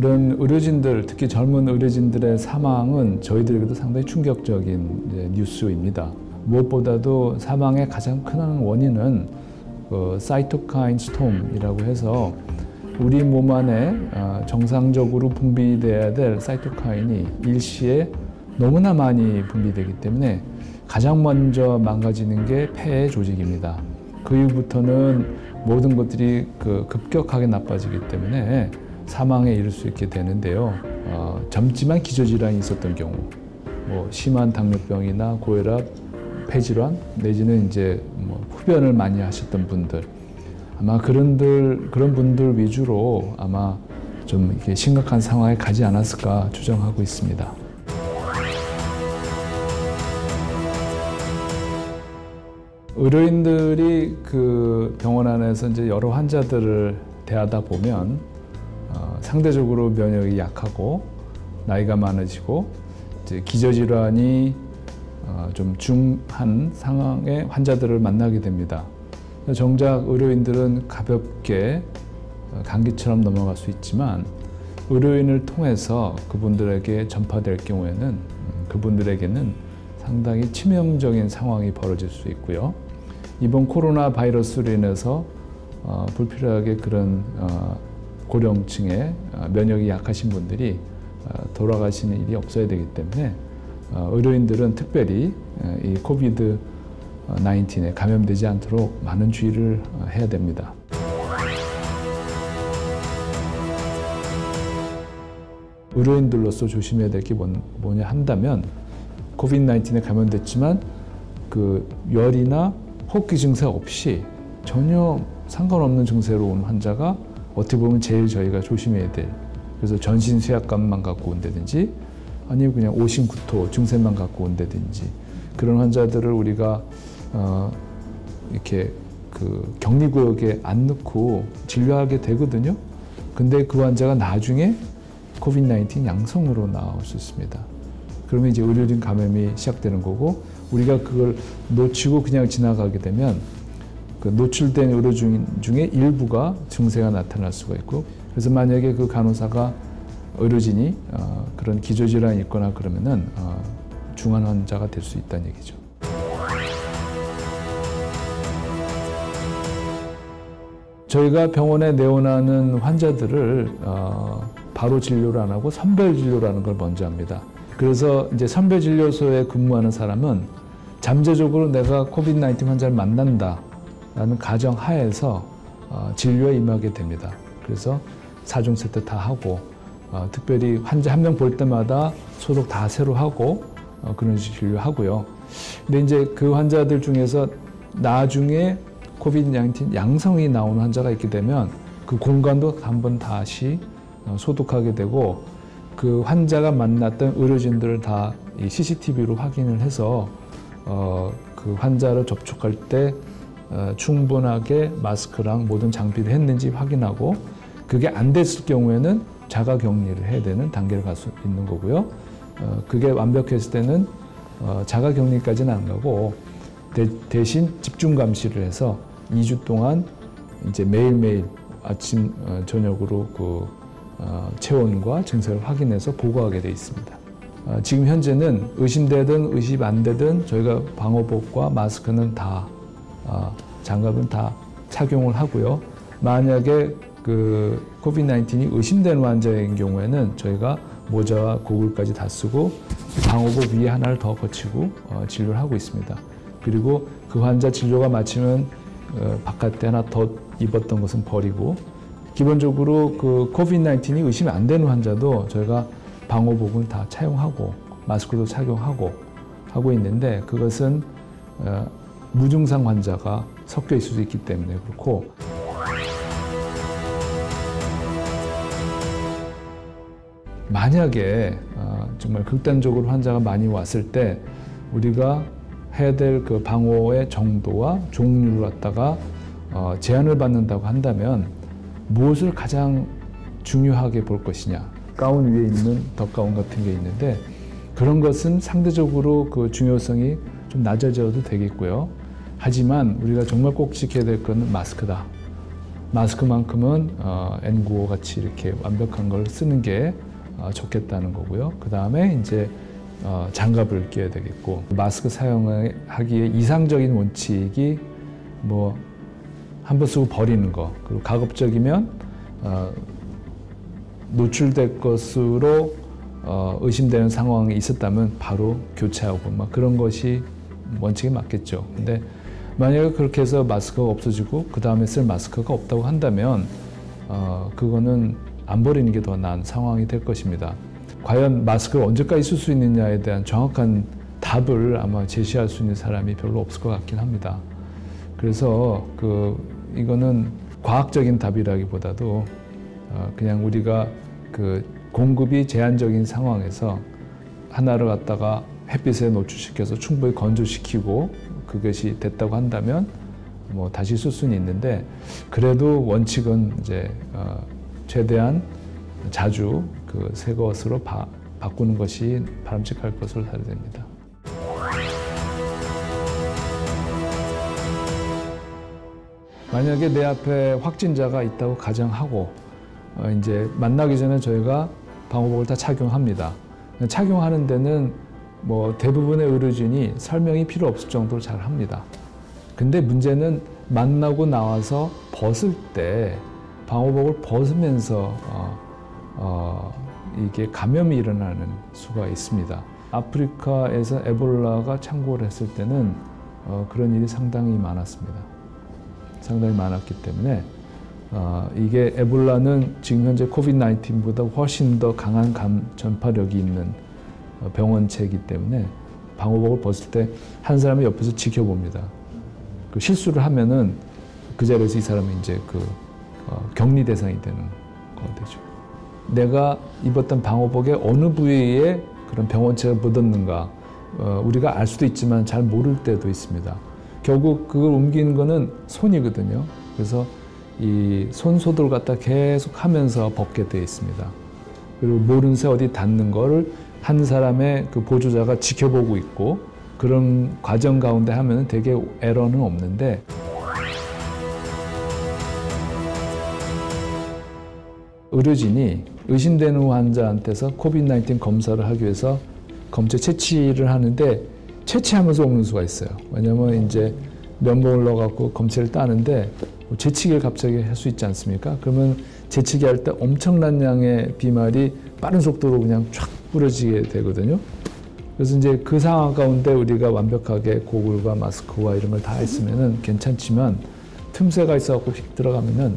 그런 의료진들, 특히 젊은 의료진들의 사망은 저희들에게도 상당히 충격적인 뉴스입니다. 무엇보다도 사망의 가장 큰 원인은 사이토카인 스톰이라고 해서 우리 몸 안에 정상적으로 분비돼야 될 사이토카인이 일시에 너무나 많이 분비되기 때문에 가장 먼저 망가지는 게 폐 조직입니다. 그 이후부터는 모든 것들이 급격하게 나빠지기 때문에 사망에 이를 수 있게 되는데요. 젊지만 기저질환이 있었던 경우, 심한 당뇨병이나 고혈압, 폐질환 내지는 이제 흡연을 많이 하셨던 분들, 아마 그런 분들 위주로 아마 좀 이렇게 심각한 상황에 가지 않았을까 추정하고 있습니다. 의료인들이 그 병원 안에서 이제 여러 환자들을 대하다 보면 상대적으로 면역이 약하고 나이가 많아지고 이제 기저질환이 좀 중한 상황의 환자들을 만나게 됩니다. 정작 의료인들은 가볍게 감기처럼 넘어갈 수 있지만 의료인을 통해서 그분들에게 전파될 경우에는 그분들에게는 상당히 치명적인 상황이 벌어질 수 있고요. 이번 코로나 바이러스로 인해서 불필요하게 그런 고령층의 면역이 약하신 분들이 돌아가시는 일이 없어야 되기 때문에 의료인들은 특별히 이 코비드 19에 감염되지 않도록 많은 주의를 해야 됩니다. 의료인들로서 조심해야 될 게 뭐냐 한다면 코비드 19에 감염됐지만 그 열이나 호흡기 증세 없이 전혀 상관없는 증세로 온 환자가 어떻게 보면 제일 저희가 조심해야 될, 그래서 전신 쇠약감만 갖고 온다든지 아니면 그냥 오심구토 증세만 갖고 온다든지 그런 환자들을 우리가 이렇게 그 격리구역에 안 넣고 진료하게 되거든요. 근데 그 환자가 나중에 코비드 19 양성으로 나올 수 있습니다. 그러면 이제 의료진 감염이 시작되는 거고, 우리가 그걸 놓치고 그냥 지나가게 되면 그 노출된 의료진 중에 일부가 증세가 나타날 수가 있고, 그래서 만약에 그 간호사가 의료진이 그런 기저질환이 있거나 그러면은 중환 환자가 될 수 있다는 얘기죠. 저희가 병원에 내원하는 환자들을 바로 진료를 안 하고 선별 진료라는 걸 먼저 합니다. 그래서 이제 선별 진료소에 근무하는 사람은 잠재적으로 내가 코비드 19 환자를 만난다라는 가정 하에서 진료에 임하게 됩니다. 그래서 4중 세트 다 하고 특별히 환자 한 명 볼 때마다 소독 다 새로 하고 그런 식으로 진료하고요. 근데 이제 그 환자들 중에서 나중에 코비드 19 양성이 나오는 환자가 있게 되면 그 공간도 한번 다시 소독하게 되고, 그 환자가 만났던 의료진들을 다 이 CCTV로 확인을 해서 그 환자를 접촉할 때 충분하게 마스크랑 모든 장비를 했는지 확인하고, 그게 안 됐을 경우에는 자가 격리를 해야 되는 단계를 갈 수 있는 거고요. 그게 완벽했을 때는 자가 격리까지는 안 가고 대신 집중 감시를 해서 2주 동안 이제 매일매일 아침 저녁으로 그 체온과 증세를 확인해서 보고하게 돼 있습니다. 지금 현재는 의심되든 의심 안 되든 저희가 방호복과 마스크는 다 장갑은 다 착용을 하고요. 만약에 그 코비드 19이 의심되는 환자인 경우에는 저희가 모자와 고글까지 다 쓰고 방호복 위에 하나를 더 거치고 진료를 하고 있습니다. 그리고 그 환자 진료가 마치면 바깥에 하나 더 입었던 것은 버리고, 기본적으로 그 코비드 19이 의심이 안 되는 환자도 저희가 방호복을 다 착용하고 마스크도 착용하고 하고 있는데, 그것은 무증상 환자가 섞여 있을 수 있기 때문에 그렇고, 만약에 정말 극단적으로 환자가 많이 왔을 때 우리가 해야 될 그 방호의 정도와 종류를 갖다가 제한을 받는다고 한다면 무엇을 가장 중요하게 볼 것이냐. 가운 위에 있는 덧가운 같은 게 있는데 그런 것은 상대적으로 그 중요성이 좀 낮아져도 되겠고요. 하지만 우리가 정말 꼭 지켜야 될 것은 마스크다. 마스크만큼은 N95 같이 이렇게 완벽한 걸 쓰는 게 좋겠다는 거고요. 그 다음에 이제 장갑을 껴야 되겠고, 마스크 사용하기에 이상적인 원칙이 뭐 한 번 쓰고 버리는 거, 그리고 가급적이면 노출될 것으로 의심되는 상황이 있었다면 바로 교체하고 막 그런 것이 원칙에 맞겠죠. 근데 만약에 그렇게 해서 마스크가 없어지고 그 다음에 쓸 마스크가 없다고 한다면 그거는 안 버리는 게 더 나은 상황이 될 것입니다. 과연 마스크를 언제까지 쓸 수 있느냐에 대한 정확한 답을 아마 제시할 수 있는 사람이 별로 없을 것 같긴 합니다. 그래서 이거는 과학적인 답이라기보다도 그냥 우리가 공급이 제한적인 상황에서 하나를 갖다가 햇빛에 노출시켜서 충분히 건조시키고 그것이 됐다고 한다면 뭐 다시 쓸 수는 있는데, 그래도 원칙은 이제 최대한 자주 새 것으로 바꾸는 것이 바람직할 것으로 봐야 됩니다. 만약에 내 앞에 확진자가 있다고 가정하고 이제 만나기 전에 저희가 방호복을 다 착용합니다. 착용하는 데는 뭐 대부분의 의료진이 설명이 필요 없을 정도로 잘 합니다. 근데 문제는 만나고 나와서 벗을 때 방호복을 벗으면서 이게 감염이 일어나는 수가 있습니다. 아프리카에서 에볼라가 창궐을 했을 때는 그런 일이 상당히 많았습니다. 상당히 많았기 때문에 이게 에볼라는 지금 현재 코비드-19보다 훨씬 더 강한 전파력이 있는 병원체이기 때문에 방호복을 벗을 때 한 사람이 옆에서 지켜봅니다. 실수를 하면은 그 자리에서 이 사람은 이제 격리 대상이 되는 거 되죠. 내가 입었던 방호복의 어느 부위에 그런 병원체가 묻었는가 우리가 알 수도 있지만 잘 모를 때도 있습니다. 결국 그걸 옮기는 거는 손이거든요. 그래서 이 손 소독을 갖다 계속 하면서 벗게 되어 있습니다. 그리고 모른 새 어디 닿는 거를 한 사람의 보조자가 지켜보고 있고, 그런 과정 가운데 하면은 되게 에러는 없는데, 의료진이 의심되는 환자한테서 코비드-19 검사를 하기 위해서 검체 채취를 하는데 채취하면서 옮는 수가 있어요. 왜냐면 이제 면봉을 넣어갖고 검체를 따는데 재치기를 갑자기 할 수 있지 않습니까? 그러면 재치기 할 때 엄청난 양의 비말이 빠른 속도로 그냥 쫙 뿌려지게 되거든요. 그래서 이제 그 상황 가운데 우리가 완벽하게 고글과 마스크와 이런 걸 다 했으면은 괜찮지만 틈새가 있어갖고 휙 들어가면은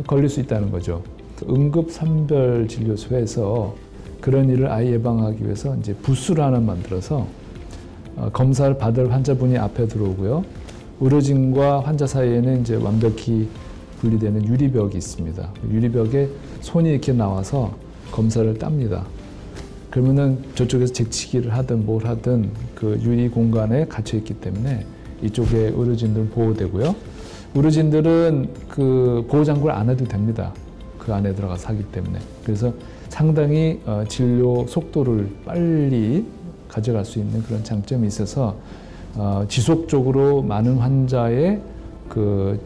걸릴 수 있다는 거죠. 응급선별진료소에서 그런 일을 아예 예방하기 위해서 이제 부스를 하나 만들어서 검사를 받을 환자분이 앞에 들어오고요. 의료진과 환자 사이에는 이제 완벽히 분리되는 유리벽이 있습니다. 유리벽에 손이 이렇게 나와서 검사를 땁니다. 그러면은 저쪽에서 재치기를 하든 뭘 하든 그 유리 공간에 갇혀 있기 때문에 이쪽에 의료진들은 보호되고요. 의료진들은 그 보호장구를 안 해도 됩니다. 그 안에 들어가서 하기 때문에. 그래서 상당히 진료 속도를 빨리 가져갈 수 있는 그런 장점이 있어서 지속적으로 많은 환자의 그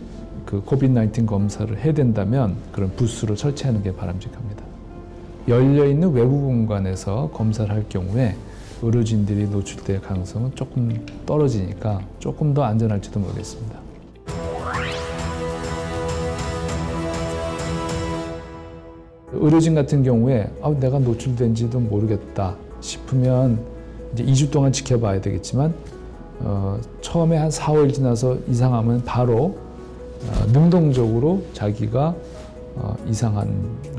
코비드-19 검사를 해야 된다면 그런 부스를 설치하는 게 바람직합니다. 열려있는 외부 공간에서 검사를 할 경우에 의료진들이 노출될 가능성은 조금 떨어지니까 조금 더 안전할지도 모르겠습니다. 의료진 같은 경우에 내가 노출된지도 모르겠다 싶으면 이제 2주 동안 지켜봐야 되겠지만 처음에 한 4, 5일 지나서 이상하면 바로 능동적으로 자기가 이상한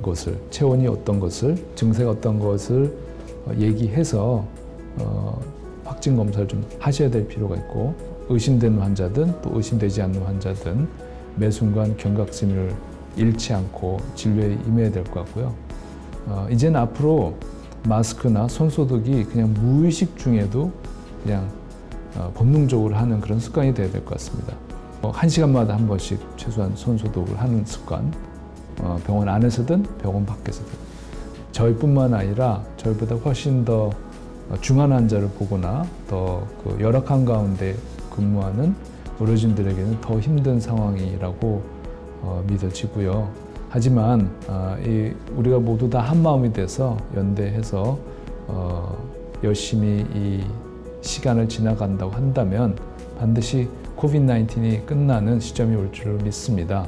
것을, 체온이 어떤 것을, 증세가 어떤 것을 얘기해서 확진 검사를 좀 하셔야 될 필요가 있고, 의심되는 환자든 또 의심되지 않는 환자든 매 순간 경각심을 잃지 않고 진료에 임해야 될 것 같고요. 이제는 앞으로 마스크나 손소독이 그냥 무의식 중에도 그냥 본능적으로 하는 그런 습관이 돼야 될 것 같습니다. 1시간마다 한 번씩 최소한 손소독을 하는 습관, 병원 안에서든 병원 밖에서든. 저희뿐만 아니라 저희보다 훨씬 더 중한 환자를 보거나 더 열악한 가운데 근무하는 의료진들에게는 더 힘든 상황이라고 믿어지고요. 하지만 우리가 모두 다 한마음이 돼서 연대해서 열심히 이 시간을 지나간다고 한다면 반드시 코비드-19이 끝나는 시점이 올 줄 믿습니다.